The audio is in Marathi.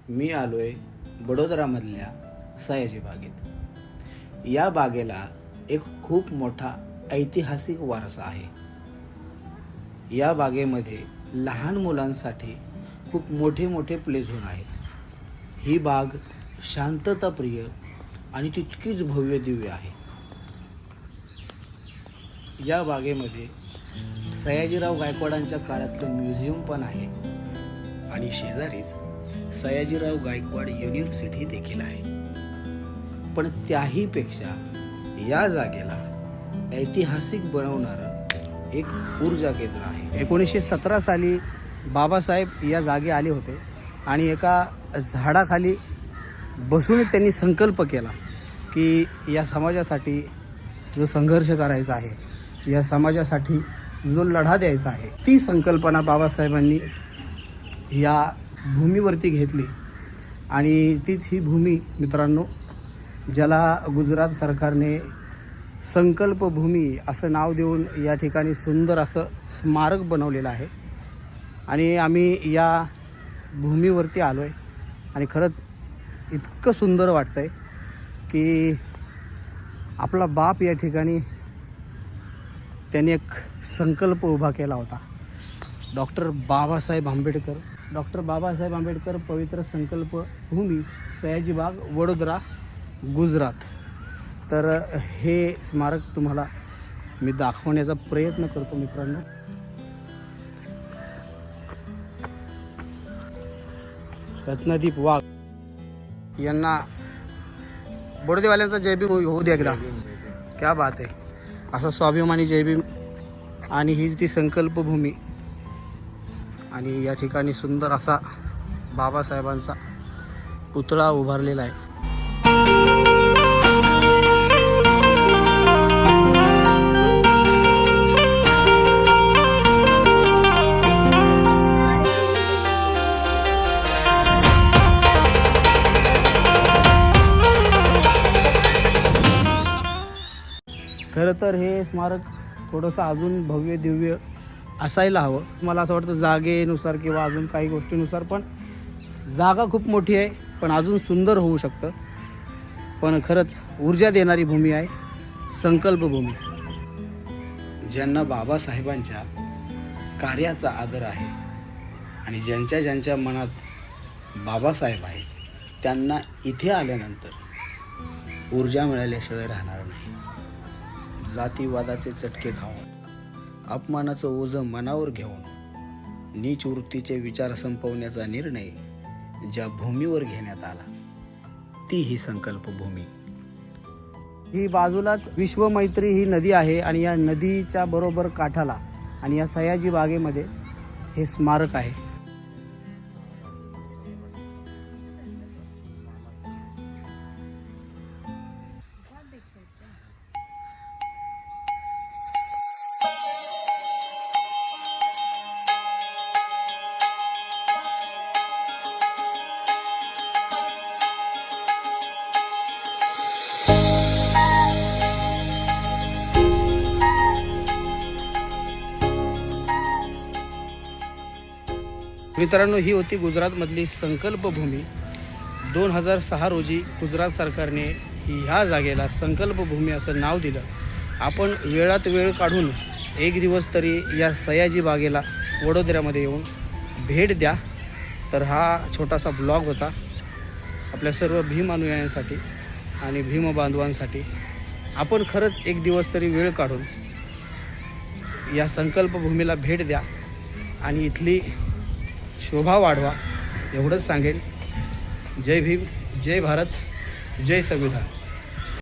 मी आलोय बडोदरामधल्या सयाजी बागेत। या बागेला एक खूप मोठा ऐतिहासिक वारसा आहे। या बागेमध्ये लहान मुलांसाठी खूप मोठे मोठे प्ले झोन आहेत। ही बाग शांतताप्रिय आणि तितकीच भव्य दिव्य आहे। या बागेमध्ये सयाजीराव गायकवाडांच्या काळातलं म्युझियम पण आहे आणि शेजारीच सयाजीराव गायकवाड युनिव्हर्सिटी देखील आहे। पण त्याहीपेक्षा या जागेला ऐतिहासिक बनवणारं एक ऊर्जा केंद्र आहे। 1917 साली बाबासाहेब या जागे आले होते आणि एका झाडाखाली बसून त्यांनी संकल्प केला की या समाजासाठी जो संघर्ष करायचा आहे, या समाजासाठी जो लढा द्यायचा आहे, ती संकल्पना बाबासाहेबांनी या भूमीवरती घेतली। आणि तीच ही भूमी मित्रांनो, ज्याला गुजरात सरकारने संकल्प भूमी असं नाव देऊन या ठिकाणी सुंदर असं स्मारक बनवलेलं आहे। आणि आम्ही या भूमीवरती आलो आहे आणि खरंच इतकं सुंदर वाटतं आहे की आपला बाप या ठिकाणी त्यांनी एक संकल्प उभा केला होता। डॉक्टर बाबासाहेब आंबेडकर पवित्र संकल्प भूमी सयाजी बाग वडोदरा गुजरात। तर हे स्मारक तुम्हाला मी दाखवण्याचा प्रयत्न करतो मित्रांनो। रत्नदीप वाघ यांना बडोदेवाल्यांचा जय भीम होऊ द्या एकदा। क्या बात आहे, असा स्वाभिमानी जय भीम। आणि ही ती संकल्प भूमी आणि या ठिकाणी सुंदर असा बाबासाहेबांचा पुतळा उभारलेला आहे। खरं तर हे स्मारक थोडंसं अजून भव्य दिव्य असायला हवं। मला असं वाटतं जागेनुसार किंवा अजून काही गोष्टीनुसार, पण जागा खूप मोठी आहे पण अजून सुंदर होऊ शकतं। पण खरंच ऊर्जा देणारी भूमी आहे संकल्प भूमी। ज्यांना बाबासाहेबांच्या कार्याचा आदर आहे आणि ज्यांच्या मनात बाबासाहेब आहेत त्यांना इथे आल्यानंतर ऊर्जा मिळाल्याशिवाय राहणार नाही। जातीवादाचे चटके खाऊन, अपमानाचं ओझं मनावर घेऊन नीच वृत्तीचे विचार संपवण्याचा निर्णय ज्या भूमीवर घेण्यात आला ती ही संकल्प भूमी। ही बाजूलाच विश्वमैत्री ही नदी आहे आणि या नदीच्या बरोबर काठाला आणि या सयाजी बागेमध्ये हे स्मारक आहे। मित्रांनो, ही होती गुजरातमधली संकल्प भूमी। 2006 रोजी गुजरात सरकारने ह्या जागेला संकल्प भूमी असं नाव दिलं। आपण वेळात वेळ काढून एक दिवस तरी या सयाजी बागेला वडोदऱ्यामध्ये येऊन भेट द्या। तर हा छोटासा ब्लॉग होता आपल्या सर्व भीम अनुयायांसाठी आणि भीम बांधवांसाठी। आपण खरंच एक दिवस तरी वेळ काढून या संकल्प भूमीला भेट द्या आणि इथली शोभा वाढवा, एवढंच सांगेन। जय भीम, जय भारत, जय संविधान।